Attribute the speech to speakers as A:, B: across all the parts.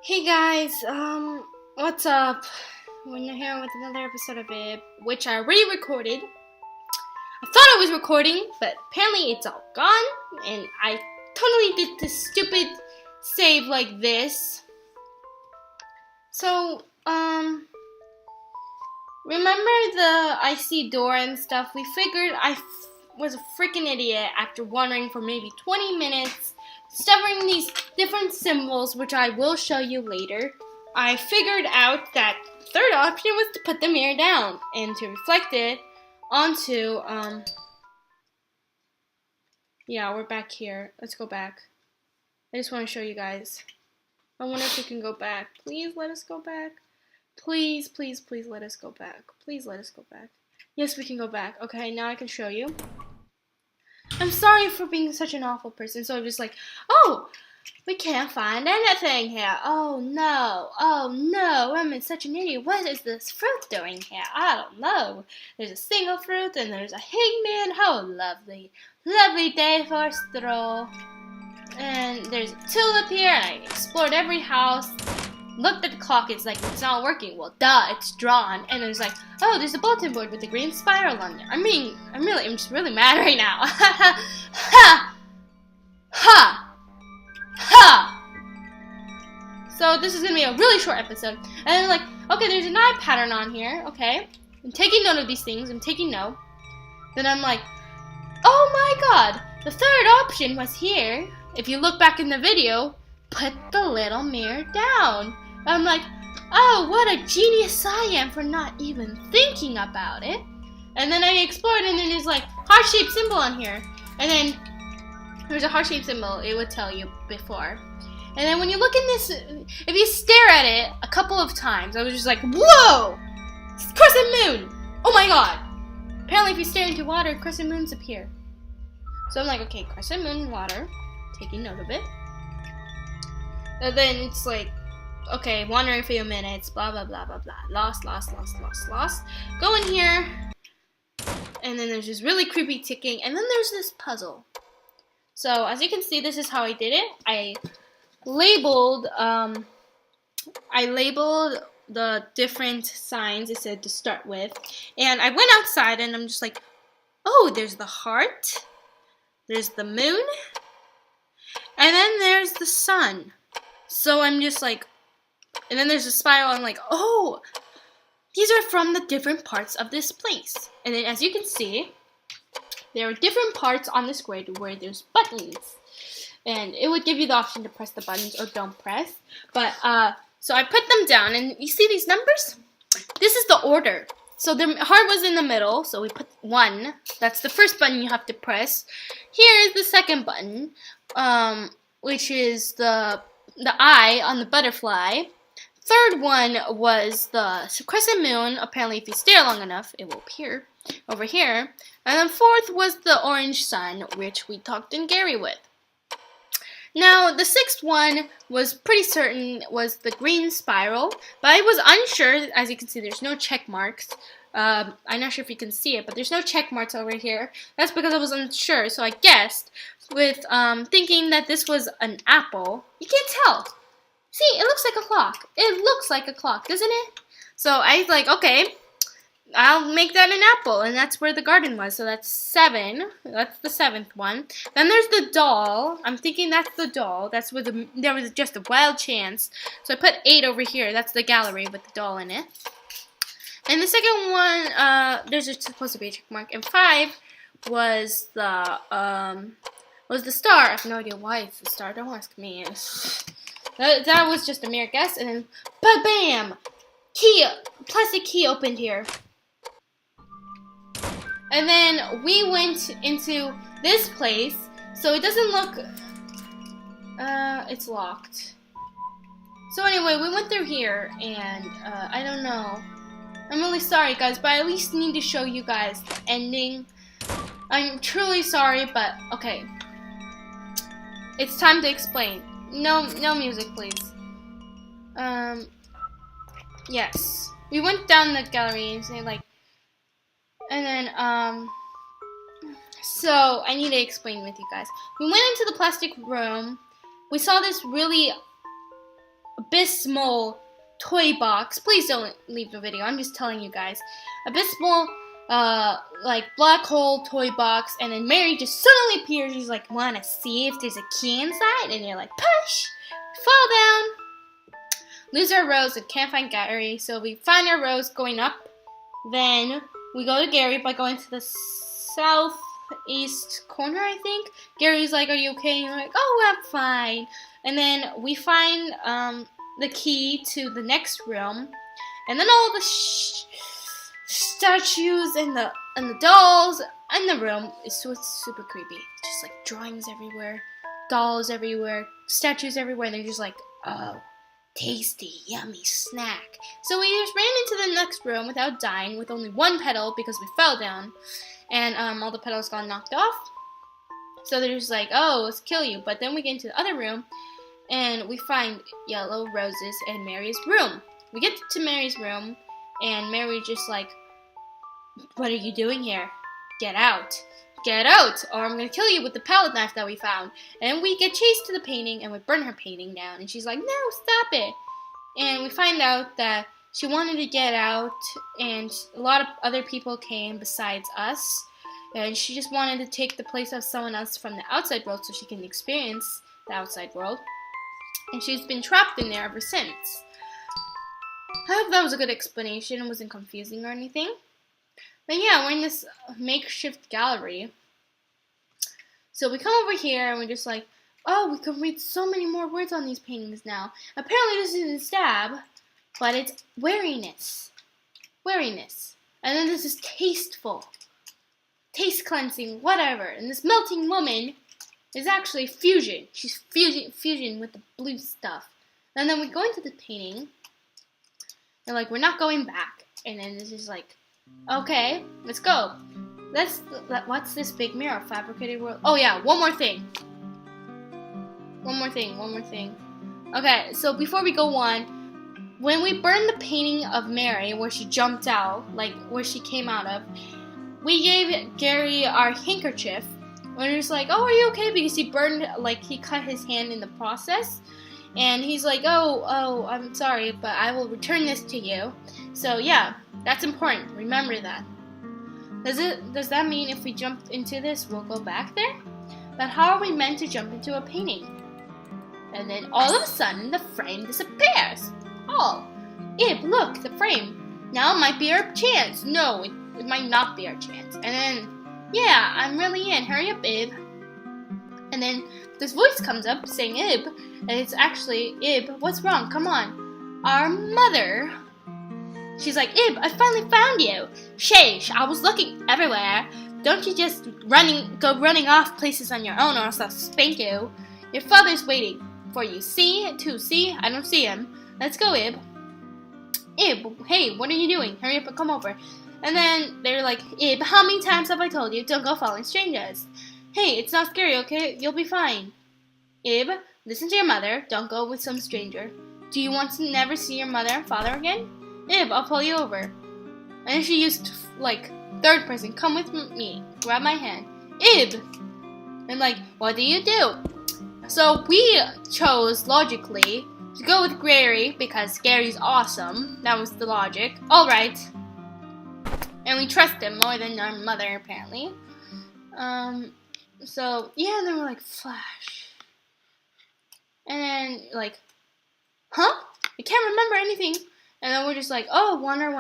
A: Hey guys, what's up? We're here with another episode of it, which I already recorded. I thought I was recording, but apparently it's all gone, and I totally did this stupid save like this. So, remember the icy door and stuff? We figured I was a freaking idiot after wandering for maybe 20 minutes, discovering these different symbols, which I will show you later. I figured out that the third option was to put the mirror down and to reflect it onto, yeah, we're back here. Let's go back. I just want to show you guys. I wonder if we can go back. Please let us go back. Please, please, please let us go back. Please let us go back. Yes, we can go back. Okay, now I can show you. I'm sorry for being such an awful person. So I'm just like, oh, we can't find anything here. Oh no, I'm such an idiot. What is this fruit doing here? I don't know. There's a single fruit and there's a hangman. How lovely. Lovely day for a stroll. And there's a tulip here. I explored every house. Looked at the clock, it's like, it's not working. Well, duh, it's drawn. And there's like, oh, there's a bulletin board with a green spiral on there. I'm just really mad right now. Ha! Ha! Ha! So this is gonna be a really short episode. And then like, okay, there's an eye pattern on here. Okay, I'm taking note of these things. I'm taking note. Then I'm like, oh my god, the third option was here. If you look back in the video, put the little mirror down. I'm like, oh, what a genius I am for not even thinking about it. And then I explored, and then there's like heart-shaped symbol on here. And then there's a heart-shaped symbol. It would tell you before. And then when you look in this, if you stare at it a couple of times, I was just like, whoa! It's crescent moon! Oh my god! Apparently if you stare into water, crescent moons appear. So I'm like, okay, crescent moon, water. Taking note of it. And then it's like, okay, wandering for a few minutes, blah, blah, blah, blah, blah. Lost. Go in here. And then there's this really creepy ticking. And then there's this puzzle. So, as you can see, this is how I did it. I labeled the different signs it said to start with. And I went outside and I'm just like, oh, there's the heart. There's the moon. And then there's the sun. So I'm just like, and then there's a spiral. I'm like, oh, these are from the different parts of this place. And then as you can see, there are different parts on this grid where there's buttons. And it would give you the option to press the buttons or don't press. But, so I put them down, and you see these numbers? This is the order. So the heart was in the middle, so we put 1. That's the first button you have to press. Here is the second button, which is the eye on the butterfly. Third one was the crescent moon. Apparently, if you stare long enough, it will appear over here. And then fourth was the orange sun, which we talked in Gary with. Now, the sixth one was pretty certain was the green spiral, but I was unsure. As you can see, there's no check marks. I'm not sure if you can see it, but there's no check marks over here. That's because I was unsure, so I guessed with thinking that this was an apple. You can't tell. See, it looks like a clock. It looks like a clock, doesn't it? So I was like, okay, I'll make that an apple, and that's where the garden was. So that's 7. That's the 7th one. Then there's the doll. I'm thinking that's the doll. That's where there was just a wild chance. So I put 8 over here. That's the gallery with the doll in it. And the second one, there's just supposed to be a check mark. And 5 was the star. I have no idea why it's the star. Don't ask me. That was just a mere guess. And then, ba-bam! Key, plastic key opened here. And then we went into this place. So it doesn't look, it's locked. So anyway, we went through here, and I don't know. I'm really sorry, guys, but I at least need to show you guys the ending. I'm truly sorry, but okay. It's time to explain. No music, please. Yes. We went down the gallery and say like, and then so I need to explain with you guys. We went into the plastic room. We saw this really abysmal toy box. Please don't leave the video. I'm just telling you guys. Abysmal, like black hole toy box, and then Mary just suddenly appears. She's like, "Wanna see if there's a key inside?" And you're like, "Push!" Fall down. Lose our rose and can't find Gary. So we find our rose going up. Then we go to Gary by going to the southeast corner, I think. Gary's like, "Are you okay?" And you're like, "Oh, I'm fine." And then we find the key to the next room, and then all the statues and the dolls in the room is super creepy. Just like drawings everywhere, dolls everywhere, statues everywhere, and they're just like, "Oh, tasty, yummy snack." So we just ran into the next room without dying, with only one petal because we fell down, and all the petals got knocked off. So they're just like, "Oh, let's kill you." But then we get into the other room, and we find yellow roses in Mary's room. We get to Mary's room, and Mary just like, "What are you doing here? Get out. Get out, or I'm going to kill you with the palette knife that we found." And we get chased to the painting, and we burn her painting down. And she's like, "No, stop it." And we find out that she wanted to get out, and a lot of other people came besides us. And she just wanted to take the place of someone else from the outside world so she can experience the outside world. And she's been trapped in there ever since. I hope that was a good explanation and wasn't confusing or anything. But yeah, we're in this makeshift gallery. So we come over here and we're just like, "Oh, we can read so many more words on these paintings now." Apparently this isn't stab, but it's wariness. Wariness. And then this is tasteful. Taste cleansing, whatever. And this melting woman is actually fusion. She's fusion with the blue stuff. And then we go into the painting. And like, we're not going back. And then this is like, "Okay, let's go. What's this big mirror? Fabricated world." Oh yeah, one more thing. One more thing. Okay, so before we go on, when we burned the painting of Mary, where she jumped out, like where she came out of, we gave Gary our handkerchief. We're just like, "Oh, are you okay?" Because he burned, like he cut his hand in the process. And he's like, oh, "I'm sorry, but I will return this to you." So yeah, that's important. Remember that. Does that mean if we jump into this, we'll go back there? But how are we meant to jump into a painting? And then all of a sudden, the frame disappears. Oh, Ib, look, the frame. Now it might be our chance. No, it might not be our chance. And then, yeah, I'm really in. Hurry up, Ib. And then this voice comes up saying Ib, and it's actually, "Ib, what's wrong? Come on. Our mother." She's like, "Ib, I finally found you. Sheesh, I was looking everywhere. Don't you just go running off places on your own, or else I'll spank you. Your father's waiting for you. See? I don't see him. Let's go, Ib." "Ib, hey, what are you doing? Hurry up and come over." And then they're like, "Ib, how many times have I told you, don't go following strangers? Hey, it's not scary, okay? You'll be fine. Ib, listen to your mother. Don't go with some stranger. Do you want to never see your mother and father again? Ib, I'll pull you over." And she used, like, third person. "Come with me. Grab my hand. Ib!" And, like, what do you do? So we chose, logically, to go with Gary because Gary's awesome. That was the logic. Alright. And we trust him more than our mother, apparently. So, yeah, and then we're like, flash. And then, like, huh? I can't remember anything. And then we're just like, oh, wonder.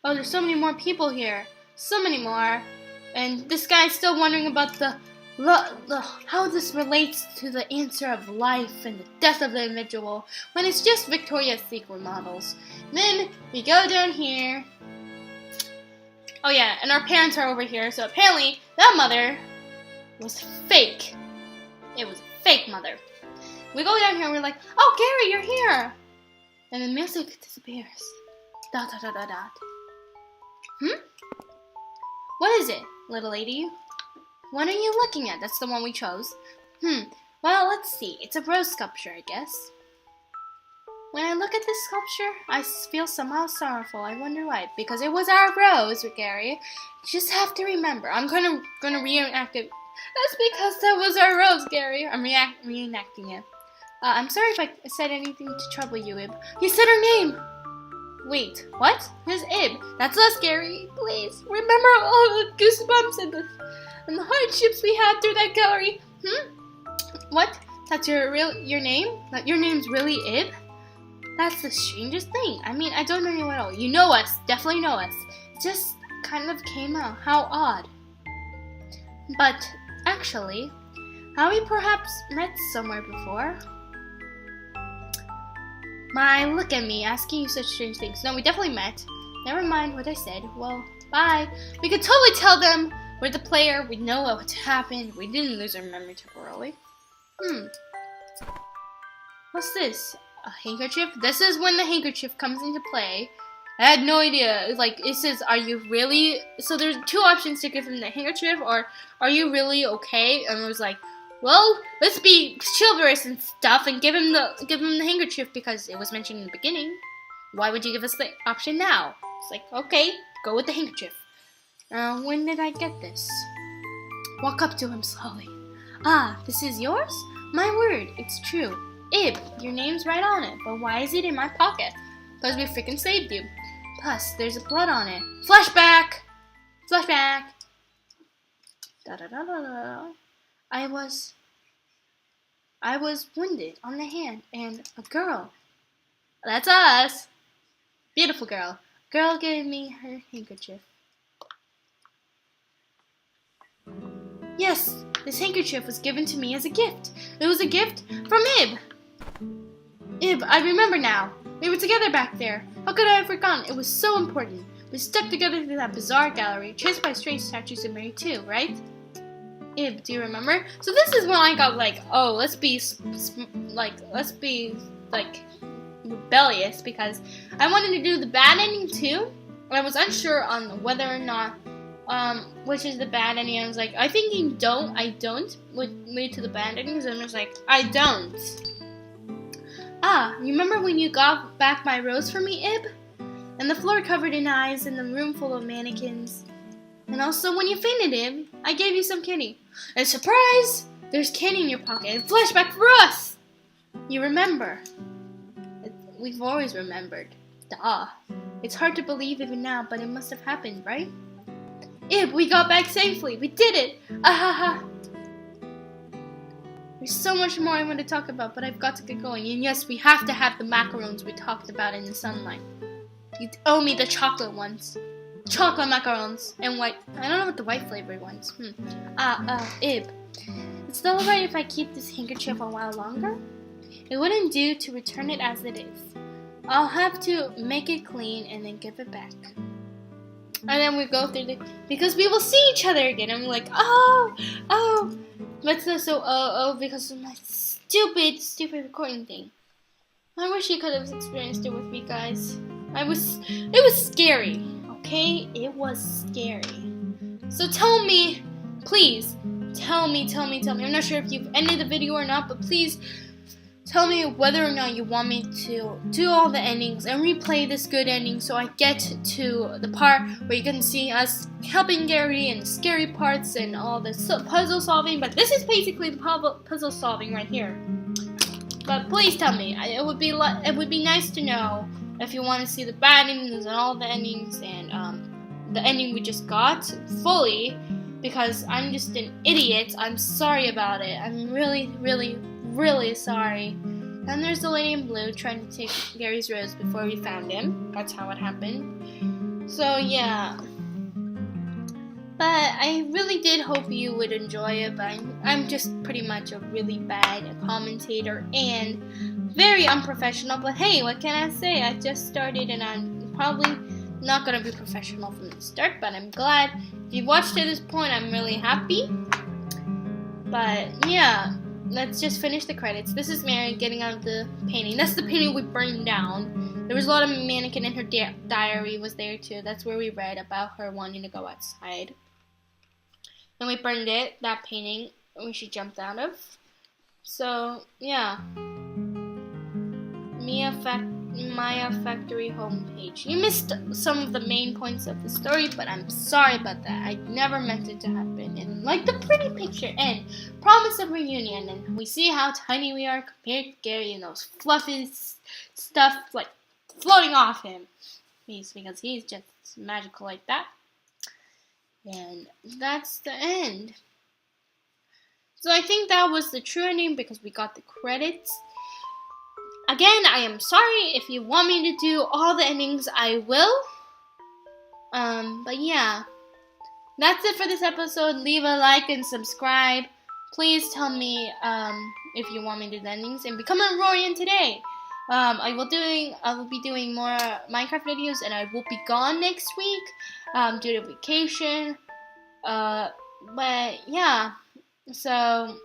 A: Oh, there's so many more people here. So many more. And this guy's still wondering about how this relates to the answer of life and the death of the individual when it's just Victoria's Secret models. And then we go down here. Oh yeah, and our parents are over here. So apparently that mother was fake. It was a fake mother. We go down here and we're like, oh, Gary, you're here. And the music disappears. Dot. What is it, little lady? What are you looking at? That's the one we chose. Well, let's see. It's a rose sculpture, I guess. When I look at this sculpture, I feel somehow sorrowful. I wonder why. Because it was our rose, Gary. You just have to remember. I'm gonna reenact it. That's because that was our rose, Gary. I'm reenacting it. I'm sorry if I said anything to trouble you, Ib. You said her name! Wait, what? Who's Ib? That's us, Gary. Please, remember all the goosebumps and the hardships we had through that gallery. What? That's your name? That your name's really Ib? That's the strangest thing. I mean, I don't know you at all. You know us. Definitely know us. It just kind of came out. How odd. But, actually, have we perhaps met somewhere before? My, look at me, asking you such strange things. No, we definitely met. Never mind what I said. Well, bye. We could totally tell them we're the player. We know what happened. We didn't lose our memory temporarily. What's this? A handkerchief? This is when the handkerchief comes into play. I had no idea. It's like, it says, are you really... So there's two options to give him the handkerchief, or are you really okay? And it was like, well, let's be chivalrous and stuff and give him the handkerchief because it was mentioned in the beginning. Why would you give us the option now? It's like, okay, go with the handkerchief. When did I get this? Walk up to him slowly. Ah, this is yours? My word, it's true. Ib, your name's right on it, but why is it in my pocket? Because we freaking saved you. Plus, there's blood on it. Flashback! Flashback! Da-da-da-da-da. I was wounded on the hand, and a girl. That's us! Beautiful girl. Girl gave me her handkerchief. Yes, this handkerchief was given to me as a gift. It was a gift from Ib. Ib, I remember now. We were together back there. How could I have forgotten? It was so important. We stuck together through that bizarre gallery, chased by strange statues of Mary too, right? Ib, do you remember? So this is when I got like, oh, let's be rebellious because I wanted to do the bad ending too. I was unsure on whether or not which is the bad ending. I was like, I think I don't would lead to the bad endings, and I was like, I don't. Ah, remember when you got back my rose for me, Ib? And the floor covered in eyes and the room full of mannequins. And also when you fainted, Ib, I gave you some candy. And surprise! There's candy in your pocket. And flashback for us! You remember. We've always remembered. Duh. It's hard to believe even now, but it must have happened, right? Ib, we got back safely. We did it. Ahaha. There's so much more I want to talk about, but I've got to get going. And yes, we have to have the macarons we talked about in the sunlight. You owe me the chocolate ones. Chocolate macarons. And white. I don't know what the white flavored ones. Ib. It's still alright if I keep this handkerchief a while longer? It wouldn't do to return it as it is. I'll have to make it clean and then give it back. And then we go through because we will see each other again. And we're like, oh. But so because of my stupid recording thing. I wish you could have experienced it with me, guys. It was scary, okay? It was scary. So tell me, please, tell me. I'm not sure if you've ended the video or not, but please tell me whether or not you want me to do all the endings and replay this good ending so I get to the part where you can see us helping Gary and the scary parts and all the puzzle solving. But this is basically the puzzle solving right here. But please tell me. It would be nice to know if you want to see the bad endings and all the endings and the ending we just got fully, because I'm just an idiot. I'm sorry about it. I'm really sorry. And there's the lady in blue trying to take Gary's rose before we found him. That's how it happened. So yeah. But I really did hope you would enjoy it, but I'm just pretty much a really bad commentator and very unprofessional. But hey, what can I say? I just started and I'm probably not going to be professional from the start, but I'm glad. If you watched to this point, I'm really happy. But yeah. Let's just finish the credits. This is Mary getting out of the painting. That's the painting we burned down. There was a lot of mannequin in her diary was there too. That's where we read about her wanting to go outside. And we burned it, that painting, when she jumped out of. So, yeah. Mia Maya Factory homepage. You missed some of the main points of the story, but I'm sorry about that. I never meant it to happen. And like the pretty picture and promise of reunion, and we see how tiny we are compared to Gary and those fluffy stuff like floating off him. Because he's just magical like that. And that's the end. So I think that was the true ending because we got the credits. Again, I am sorry. If you want me to do all the endings, I will. But yeah. That's it for this episode. Leave a like and subscribe. Please tell me if you want me to do the endings. And become an Aurorian today. I will be doing more Minecraft videos, and I will be gone next week due to vacation. But yeah. So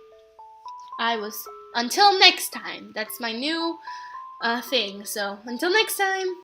A: until next time. That's my new thing. So until next time.